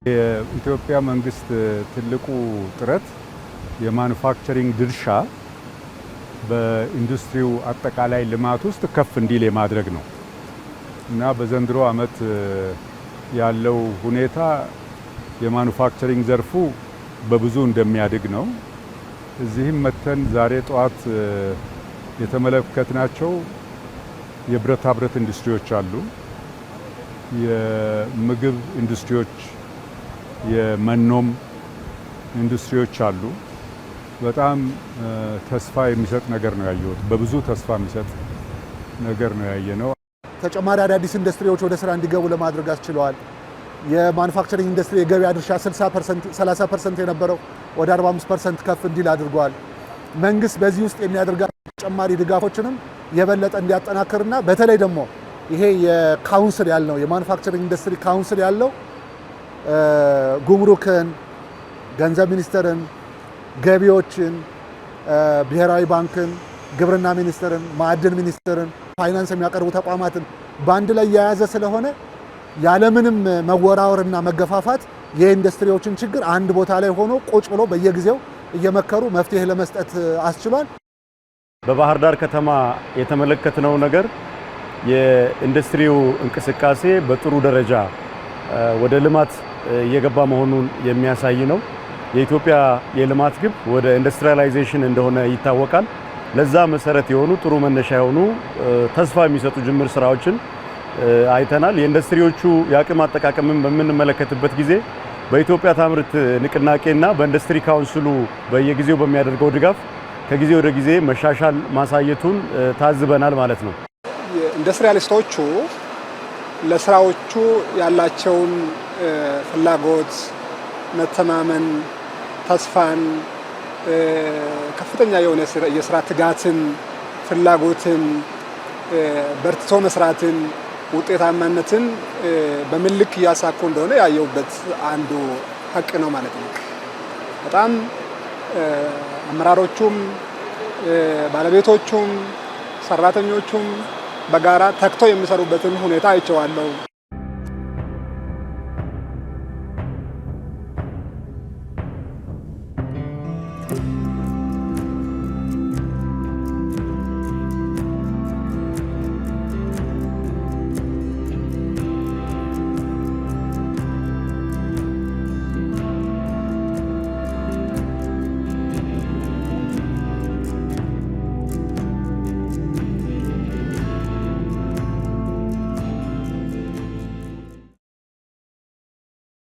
የኢትዮጵያ መንግስት ትልቁ ጥረት የማኑፋክቸሪንግ ድርሻ በኢንዱስትሪው አጠቃላይ ልማት ውስጥ ከፍ እንዲል የማድረግ ነው እና በዘንድሮ ዓመት ያለው ሁኔታ የማኑፋክቸሪንግ ዘርፉ በብዙ እንደሚያድግ ነው። እዚህም መተን ዛሬ ጠዋት የተመለከትናቸው የብረታ ብረት ኢንዱስትሪዎች አሉ፣ የምግብ ኢንዱስትሪዎች፣ የመኖም ኢንዱስትሪዎች አሉ። በጣም ተስፋ የሚሰጥ ነገር ነው ያየሁት። በብዙ ተስፋ የሚሰጥ ነገር ነው ያየነው። ተጨማሪ አዳዲስ ኢንዱስትሪዎች ወደ ስራ እንዲገቡ ለማድረግ አስችለዋል። የማኑፋክቸሪንግ ኢንዱስትሪ የገበያ ድርሻ 30% የነበረው ወደ 45% ከፍ እንዲል አድርጓል። መንግስት በዚህ ውስጥ የሚያደርጋቸው ተጨማሪ ድጋፎችንም የበለጠ እንዲያጠናክርና በተለይ ደግሞ ይሄ የካውንስል ያለው የማኑፋክቸሪንግ ኢንዱስትሪ ካውንስል ያለው ጉምሩክን፣ ገንዘብ ሚኒስቴርን፣ ገቢዎችን፣ ብሔራዊ ባንክን፣ ግብርና ሚኒስቴርን፣ ማዕድን ሚኒስቴርን፣ ፋይናንስ የሚያቀርቡ ተቋማትን በአንድ ላይ የያዘ ስለሆነ ያለምንም መወራወርና መገፋፋት የኢንዱስትሪዎችን ችግር አንድ ቦታ ላይ ሆኖ ቁጭ ብሎ በየጊዜው እየመከሩ መፍትሄ ለመስጠት አስችሏል። በባህር ዳር ከተማ የተመለከትነው ነገር የኢንዱስትሪው እንቅስቃሴ በጥሩ ደረጃ ወደ ልማት እየገባ መሆኑን የሚያሳይ ነው። የኢትዮጵያ የልማት ግብ ወደ ኢንዱስትሪያላይዜሽን እንደሆነ ይታወቃል። ለዛ መሰረት የሆኑ ጥሩ መነሻ የሆኑ ተስፋ የሚሰጡ ጅምር ስራዎችን አይተናል። የኢንዱስትሪዎቹ የአቅም አጠቃቀምን በምንመለከትበት ጊዜ በኢትዮጵያ ታምርት ንቅናቄና በኢንዱስትሪ ካውንስሉ በየጊዜው በሚያደርገው ድጋፍ ከጊዜ ወደ ጊዜ መሻሻል ማሳየቱን ታዝበናል ማለት ነው። ኢንዱስትሪያሊስቶቹ ለስራዎቹ ያላቸውን ፍላጎት፣ መተማመን፣ ተስፋን፣ ከፍተኛ የሆነ የስራ ትጋትን፣ ፍላጎትን፣ በርትቶ መስራትን፣ ውጤታማነትን በምልክ እያሳኩ እንደሆነ ያየውበት አንዱ ሀቅ ነው ማለት ነው። በጣም አመራሮቹም ባለቤቶቹም ሰራተኞቹም በጋራ ተክተው የሚሰሩበትን ሁኔታ አይቼዋለሁ።